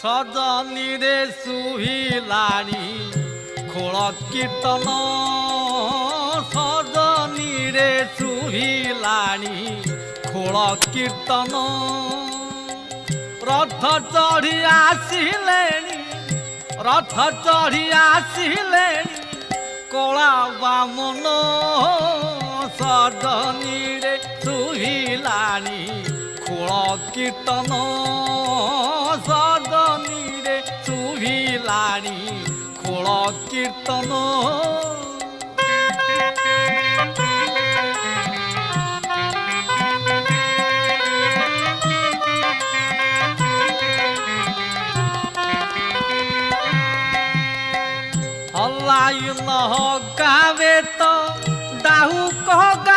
सजनी रे सुहिलाणी खोल कीर्तन सजनी रे सुहिलाणी खोल कीर्तन रथ चढ़ी आसिले रथ चढ़ी आसिले कला बामन सजनी रे सुहिलाणी खोल कीर्तन सजनी रे सुहिलाणी खोल कीर्तन हल्लाई न गावे तो दाहू कह